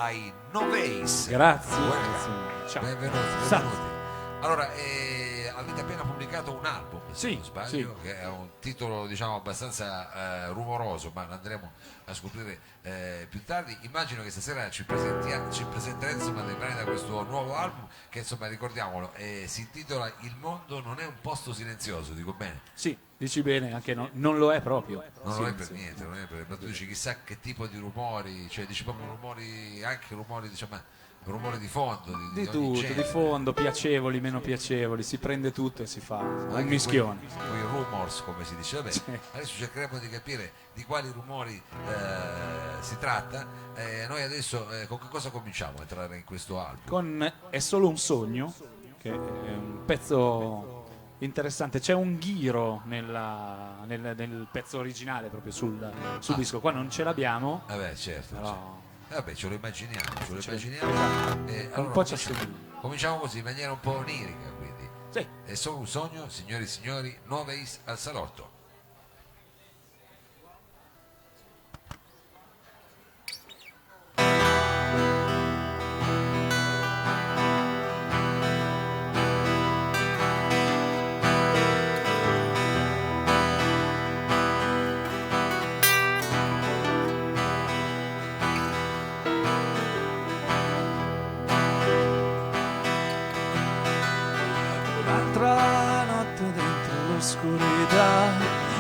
ai Noveis. Grazie. Ciao. Benvenuti. Allora, avete appena pubblicato un album, se non sbaglio, che è un titolo diciamo abbastanza rumoroso, ma lo andremo a scoprire più tardi. Immagino che stasera ci presenterete insomma dei brani da questo nuovo album che insomma ricordiamolo, si intitola Il mondo non è un posto silenzioso, dico bene? Sì, dici bene, anche non lo è proprio. Non lo è per niente, non è per, ma tu dici chissà che tipo di rumori, cioè dici proprio rumori, anche rumori diciamo rumore di fondo di ogni tutto, genere. di fondo, piacevoli, meno piacevoli, si prende tutto e si fa un mischione. Quei rumors, come si dice. Vabbè, adesso cercheremo di capire di quali rumori si tratta. Noi adesso con che cosa cominciamo a entrare in questo album? Con È solo un sogno, che è un pezzo interessante. C'è un ghiro nel pezzo originale, proprio sul disco. Qua non ce l'abbiamo. Vabbè, certo. Però... Vabbè, ce lo immaginiamo. Allora, un po' ci assomiglia. Cominciamo così, in maniera un po' onirica, quindi. Sì. È solo un sogno, signori e signori, Noveis al salotto.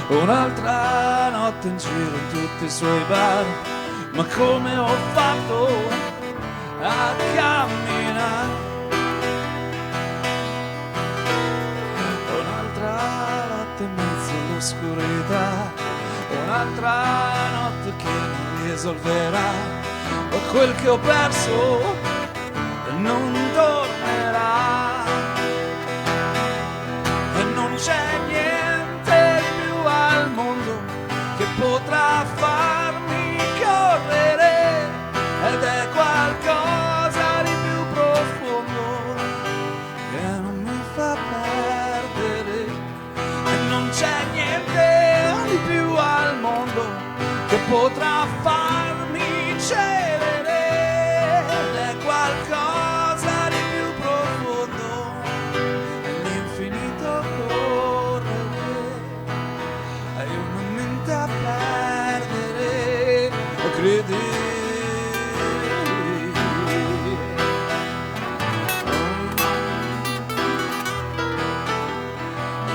Un'altra notte in giro in tutti i suoi bar, ma come ho fatto a camminare? Un'altra notte in mezzo all'oscurità, un'altra notte che non risolverà, ma quel che ho perso non tornerà. E non c'è niente al mondo che potrà farmi correre, ed è qualcosa di più profondo che non mi fa perdere. E non c'è niente di più al mondo che potrà farmi cedere, ed è qualcosa di più profondo che l'infinito correre. Hai una mente a perdere, o credi?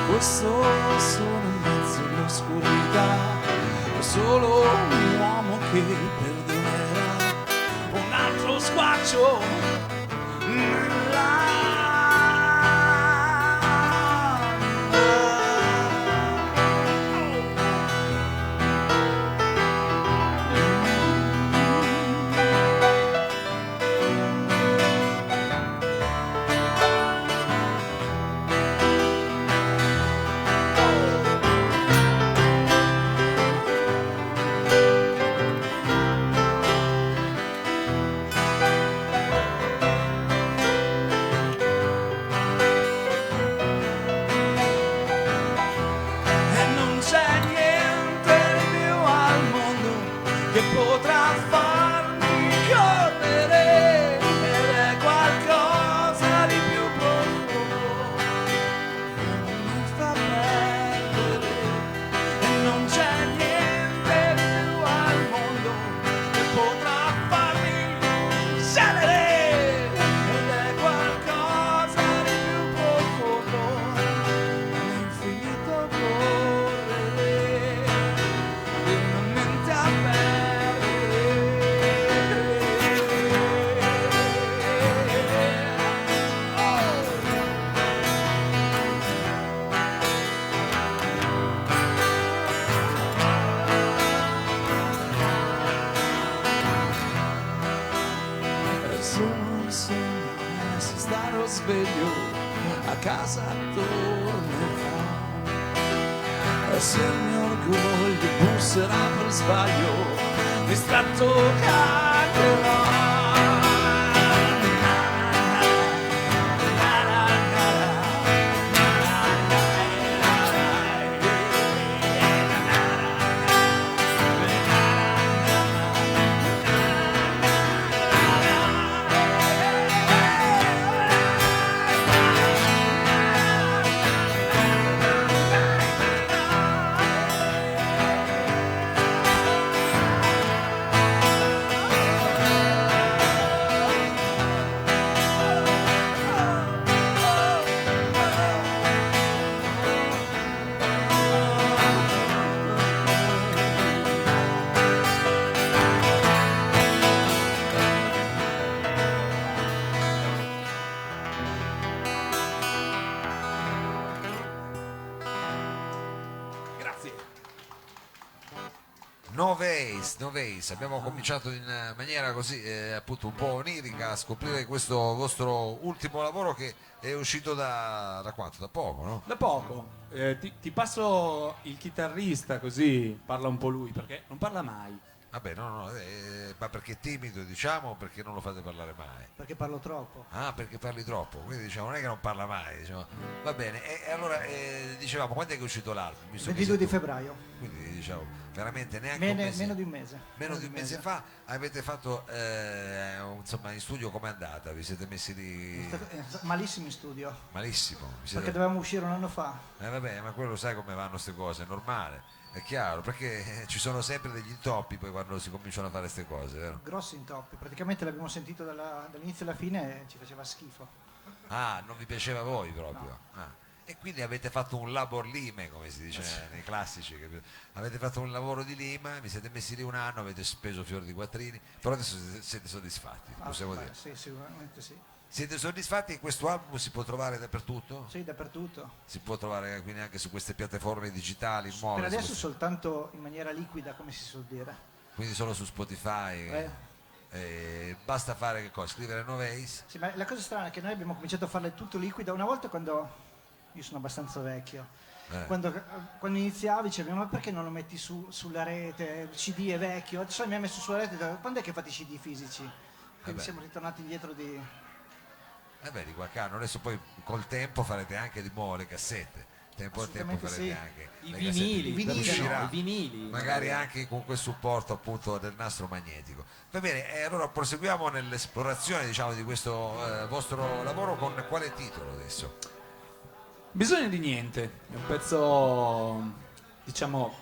Questo sono in mezzo all'oscurità, solo un uomo che perdonerà un altro squarcio nell'anima. Sveglio a casa tornerà, e se il mio orgoglio busserà per sbaglio, distratto caccherò. Noveis, abbiamo cominciato in maniera così appunto un po' onirica a scoprire questo vostro ultimo lavoro che è uscito da quanto? Da poco, no? Da poco. Ti passo il chitarrista così parla un po' lui, perché non parla mai. Vabbè, no, ma perché è timido, diciamo, o perché non lo fate parlare mai? Perché parlo troppo. Ah, perché parli troppo, quindi diciamo non è che non parla mai, diciamo. Va bene, e allora dicevamo, quando è che è usito l'album? Visto che 22 di febbraio, quindi diciamo, veramente neanche un mese, meno di un mese. meno di un mese fa avete fatto, insomma, in studio com'è andata? Vi siete messi lì Malissimo in studio, malissimo? perché dovevamo uscire un anno fa. Vabbè, ma quello sai come vanno queste cose, è normale. È chiaro, perché ci sono sempre degli intoppi poi quando si cominciano a fare queste cose, vero? Grossi intoppi, praticamente l'abbiamo sentito dall'inizio alla fine e ci faceva schifo. Ah, non vi piaceva a voi proprio? Ah. E quindi avete fatto un labor lime, come si dice nei classici, capito? Avete fatto un lavoro di lima, vi siete messi lì un anno, avete speso fior di quattrini, però adesso siete soddisfatti, possiamo dire. Sì, sicuramente sì. Siete soddisfatti che questo album si può trovare dappertutto? Sì, dappertutto. Si può trovare quindi anche su queste piattaforme digitali nuove? Per adesso soltanto in maniera liquida, come si suol dire. Quindi solo su Spotify? Basta fare che cosa? Scrivere Noveis? Sì, ma la cosa strana è che noi abbiamo cominciato a farle tutto liquida. Una volta quando... Io sono abbastanza vecchio. Quando iniziavi dicevi, ma perché non lo metti sulla rete? Il CD è vecchio. Adesso mi ha messo sulla rete. Quando è che fate i CD fisici? Quindi siamo ritornati indietro di... di qualche anno, adesso poi col tempo farete anche di nuovo le cassette, tempo al tempo farete sì. anche I le vinili, cassette. Uscirà i vinili, magari anche con quel supporto appunto del nastro magnetico. Va bene, allora proseguiamo nell'esplorazione, diciamo, di questo vostro lavoro. Con quale titolo adesso? Bisogno di niente, è un pezzo, diciamo,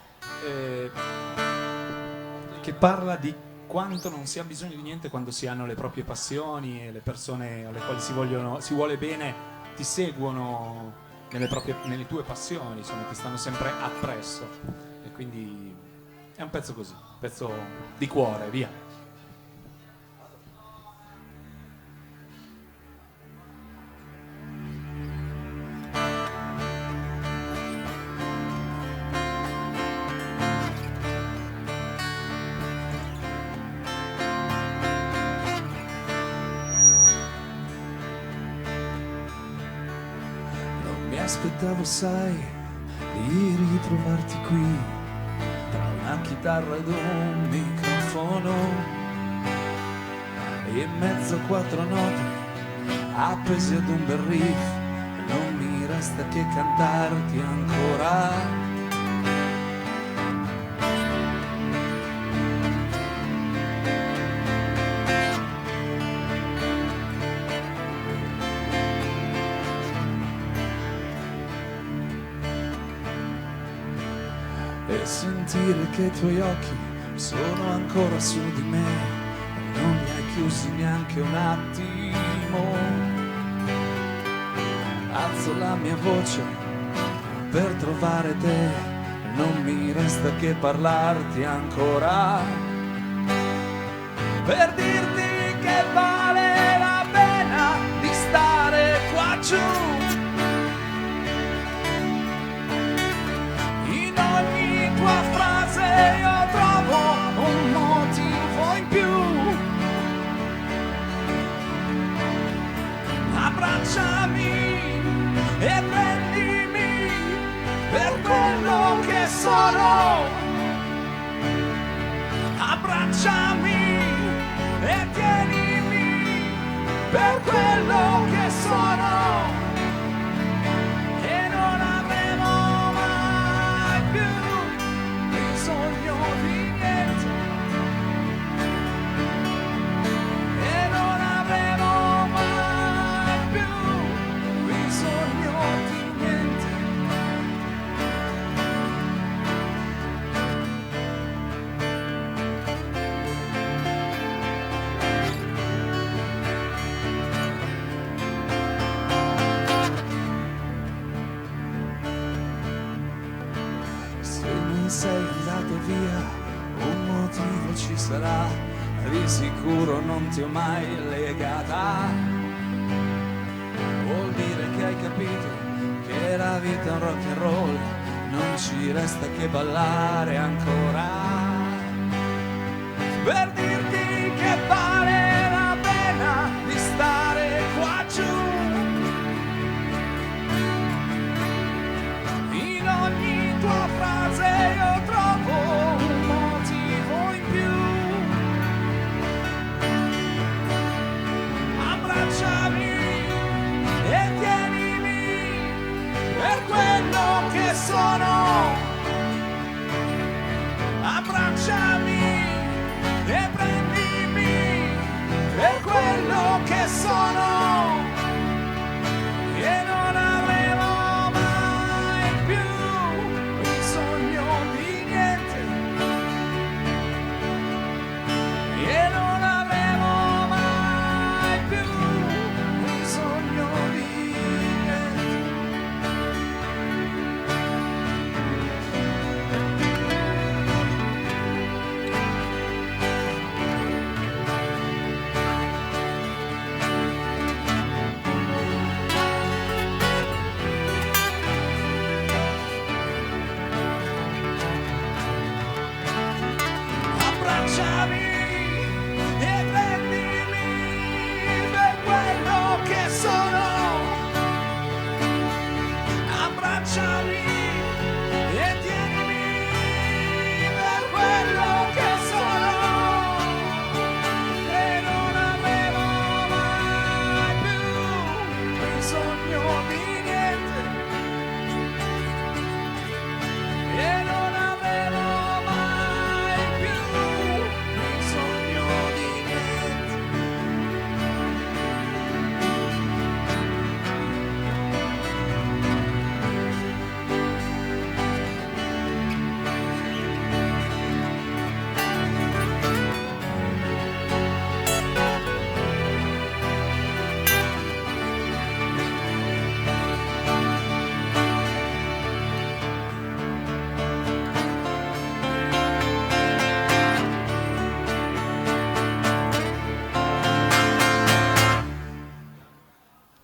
che parla di quanto non si ha bisogno di niente quando si hanno le proprie passioni e le persone alle quali si vuole bene ti seguono nelle tue passioni, insomma, ti stanno sempre appresso, e quindi è un pezzo così, un pezzo di cuore, via. Aspettavo, sai, di ritrovarti qui tra una chitarra ed un microfono e in mezzo a 4 note appesi ad un bel riff. Non mi resta che cantarti ancora. E sentire che i tuoi occhi sono ancora su di me e non li hai chiusi neanche un attimo. Alzo la mia voce per trovare te, non mi resta che parlarti ancora, per dirti che vale la pena di stare qua giù. Tua frase io trovo un motivo in più. Abbracciami e prendimi per quello che sono. Abbracciami e tienimi per quello che sono. E non avremo mai più bisogno di niente, e non avremo mai più bisogno di niente. Se mi sei andato via, un motivo ci sarà, di sicuro non ti ho mai legata. Vuol dire che hai capito che la vita è un rock and roll, non ci resta che ballare ancora. per dirti che vale la pena di stare qua giù. In ogni tua frase io trovo un motivo in più. Abbracciami e tienimi per quello che sono. Abbracciami e prendimi per quello che sono. E non avremo mai più bisogno di niente. E non avremo mai più bisogno di niente. Abbracciami e prendimi per quello che sono. Abbracciami e tienimi per quello che sono. E non avevo mai più bisogno di niente. E non avevo mai più bisogno di niente.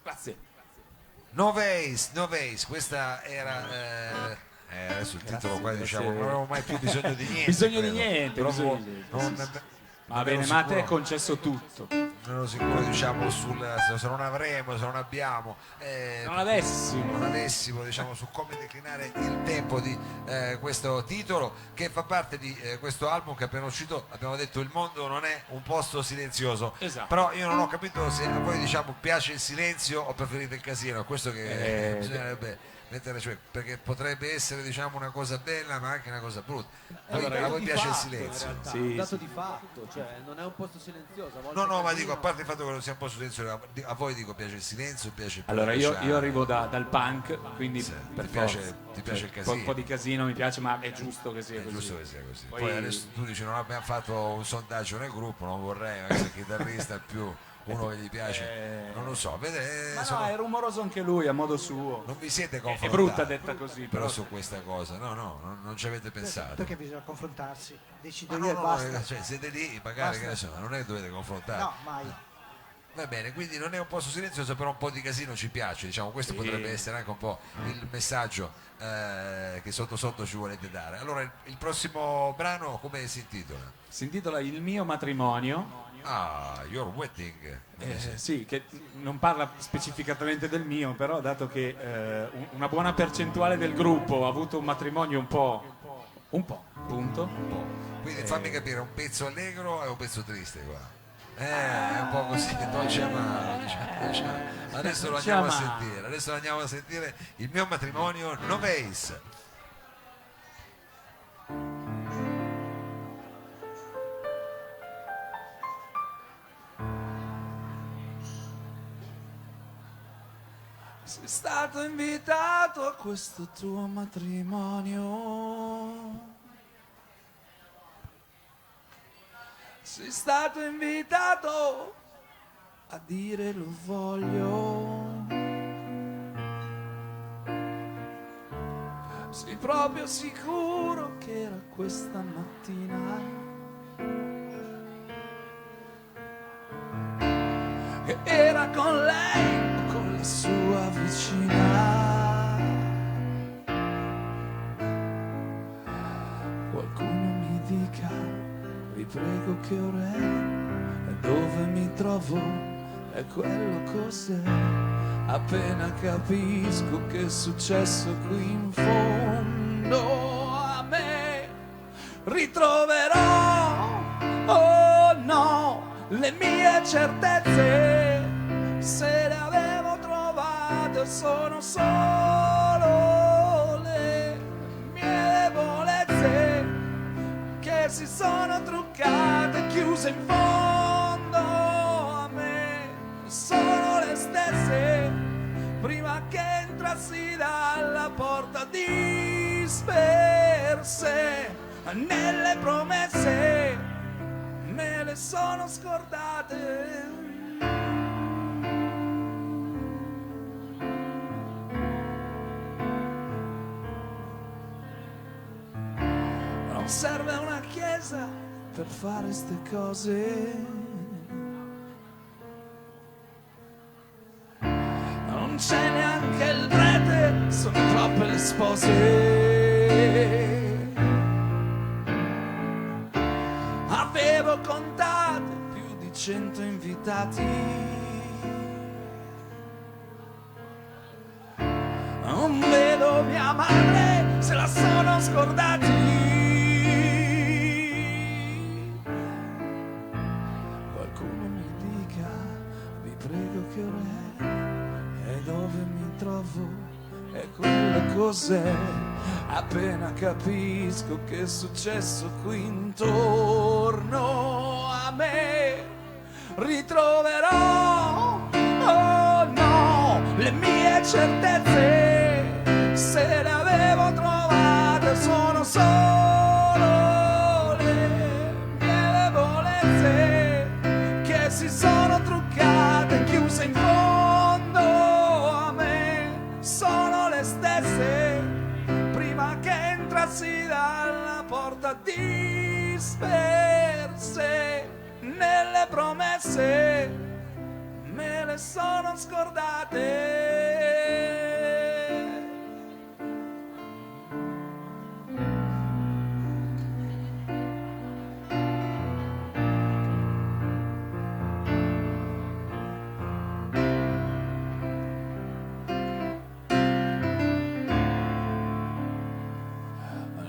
Grazie. No Ways, questa era adesso il titolo qua, diciamo, non avevamo mai più bisogno di niente. Bisogno di credo. niente, Proprio bisogno di niente. Va bene, ma a te è concesso tutto. Non ero sicuro, diciamo, se non avremo, se non abbiamo, Non avessimo. diciamo, su come declinare il tempo di questo titolo, che fa parte di questo album che è appena uscito. Abbiamo detto il mondo non è un posto silenzioso. Esatto. Però io non ho capito se a voi, diciamo, piace il silenzio o preferite il casino. Questo che bisognerebbe mettere, cioè, perché potrebbe essere, diciamo, una cosa bella ma anche una cosa brutta. A voi piace il silenzio? Sì, un dato sì. di fatto, cioè non è un posto silenzioso. A volte No, ma casino. dico, a parte il fatto che non sia un po' silenzioso, a voi dico piace il silenzio, piace il Allora, io piano? arrivo dal punk, quindi Sì, per ti piace- forza. ti piace il Cioè, casino. un po' di casino mi piace, ma è giusto che sia È così. giusto che sia così. Poi- Poi adesso tu dici non abbiamo fatto un sondaggio nel gruppo, non vorrei, magari il chitarrista è più uno che gli piace, non lo so, vede, Ma insomma, no, è rumoroso anche lui a modo suo. non vi siete È confrontati. brutta detta così, però però su questa cosa, no, non ci avete pensato. Perché bisogna confrontarsi? Decido Ma no, io e no, basta. cioè, siete lì, magari Basta. che ne so, non è che dovete confrontare. No, mai. Va bene, quindi non è un posto silenzioso, però un po' di casino ci piace, diciamo, questo Sì. potrebbe essere anche un po' il messaggio che sotto sotto ci volete dare. Allora, il prossimo brano come si intitola? si intitola Il mio matrimonio. Ah, Your Wedding. Sì, che non parla specificatamente del mio, però dato che una buona percentuale del gruppo ha avuto un matrimonio un po', punto. Quindi fammi capire, un pezzo allegro e un pezzo triste qua. È un po' così, dolce amaro, diciamo. Adesso lo andiamo a sentire, Il mio matrimonio, No Ways. Sei stato invitato a questo tuo matrimonio. Sei stato invitato a dire lo voglio. Sei proprio sicuro che era questa mattina? Che era con lei o con la sua vicina? Qualcuno mi dica, prego che ora è, e dove mi trovo, e quello cos'è. Appena capisco che è successo qui in fondo a me, ritroverò, oh no, le mie certezze. Se le avevo trovate sono solo le mie debolezze che si sono truccate, chiuse in fondo a me. Sono le stesse prima che entrassi dalla porta, disperse nelle promesse, me le sono scordate. Non serve una chiesa per fare ste cose. Non c'è neanche il prete, sono troppe le spose. Avevo contate più di 100 invitati. Non vedo mia madre, se la sono scordati. Qualcuno mi dica, vi prego che ora è, e dove mi trovo, e quella cos'è. Appena capisco che è successo qui intorno a me, ritroverò, oh no, le mie certezze. Se le avevo trovate sono solo le mie debolezze che si sono truccate, chiuse in fondo a me. Sono le stesse prima che entrassi dalla porta, disperse nelle promesse, me le sono scordate.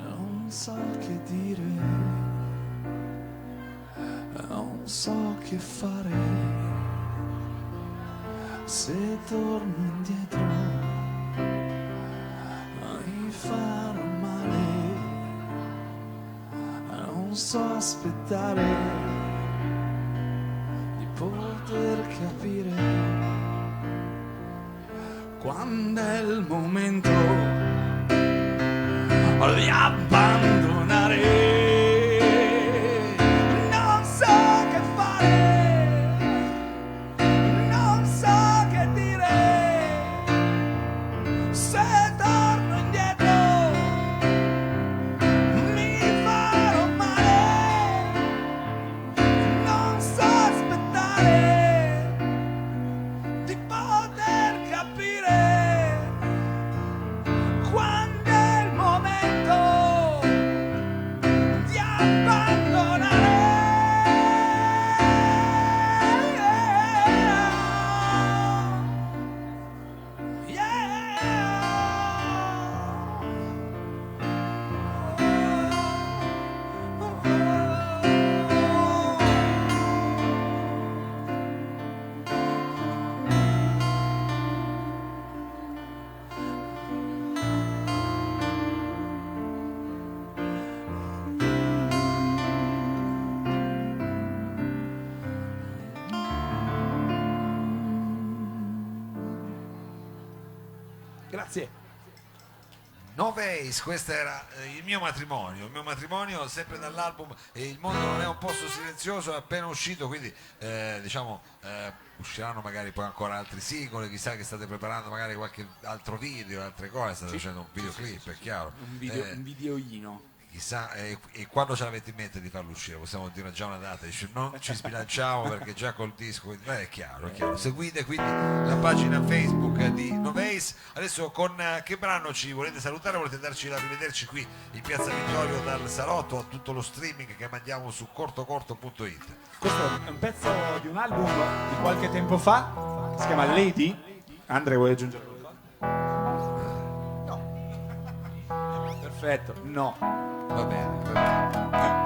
Non so che dire, non so che fare. Se torno indietro mi farò male. Non so aspettare di poter capire quando è il momento di abbandonare. Non so che fare, non so che dire. Se torno indietro mi farò male. Non so aspettare di poter capire quando è il momento di abbandonare. Grazie. No Ways, questo era il mio matrimonio sempre dall'album Il mondo non è un posto silenzioso, è appena uscito, quindi usciranno magari poi ancora altri singoli, chissà che state preparando magari qualche altro video, altre cose, state facendo un videoclip, è chiaro. Un videoino. chissà, e quando ce l'avete in mente di farlo uscire? Possiamo dire già una data, dice, non ci sbilanciamo perché già col disco è chiaro, è chiaro. Seguite quindi la pagina Facebook di Novace. Adesso con che brano ci volete salutare? Volete darci arrivederci qui in Piazza Vittorio dal salotto a tutto lo streaming che mandiamo su cortocorto.it? Questo è un pezzo di un album di qualche tempo fa, si chiama Lady. Andrea, vuoi aggiungere qualcosa? No. Perfetto, no. Va bene, va bene.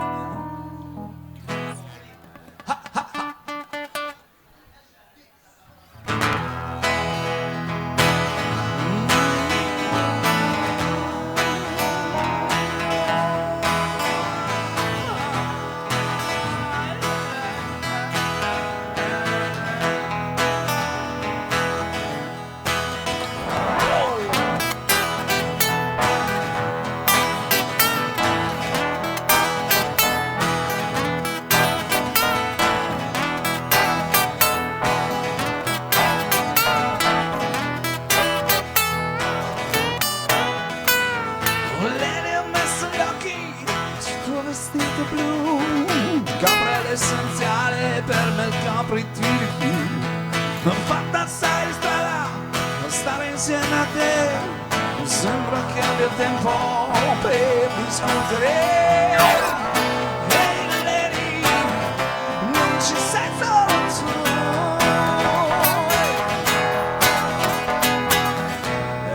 Essenziale per me il capriti di più. Non fatta assai di strada, non stare insieme a te. Non sembra che abbia tempo per discutere. Hey lady, non ci sei solo tu.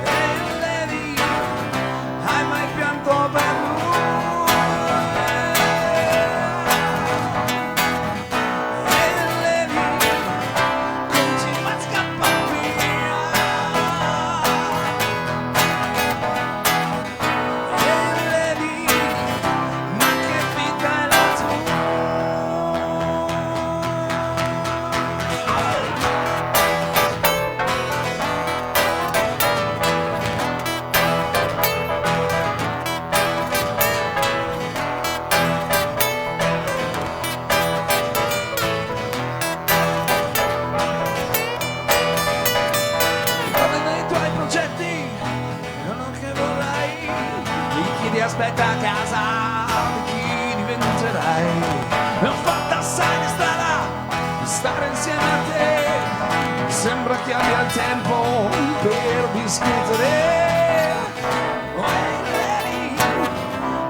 Hey lady, hai mai pianto per lui? Aspetta a casa di chi diventerai. Ne ho fatta assai di strada di stare insieme a te. Sembra che abbia il tempo per discutere. Oh, hey, lady,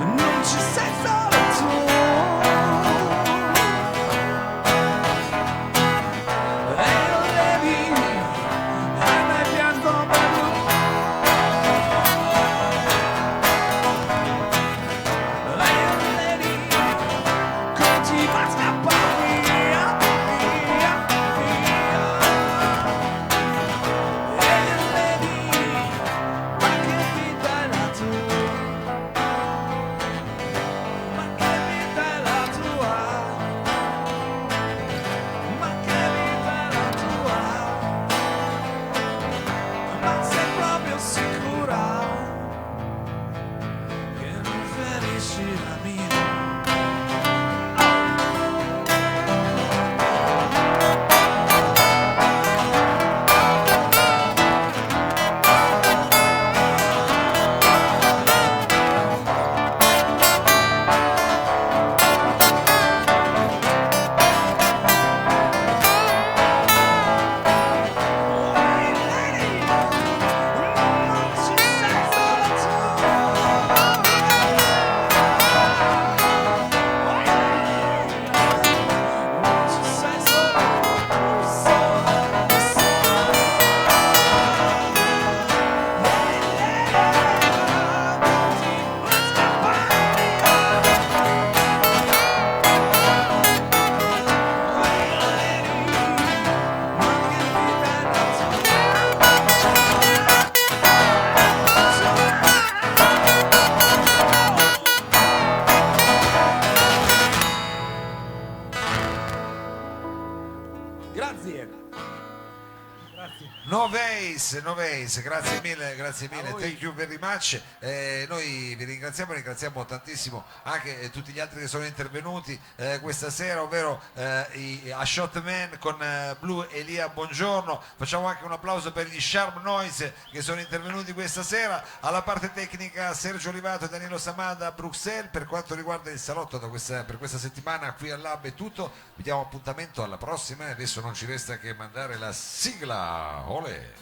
non ci sei solo tu. Hey, lady, hai mai pianto per lui? No Ways, grazie mille, thank you very much. Noi vi ringraziamo tantissimo anche tutti gli altri che sono intervenuti questa sera, ovvero a Shotman con Blue Elia, buongiorno. Facciamo anche un applauso per gli Sharp Noise che sono intervenuti questa sera. Alla parte tecnica Sergio Olivato e Danilo Samada a Bruxelles. Per quanto riguarda il salotto per questa settimana qui al Lab è tutto, vi diamo appuntamento alla prossima e adesso non ci resta che mandare la sigla. Olè.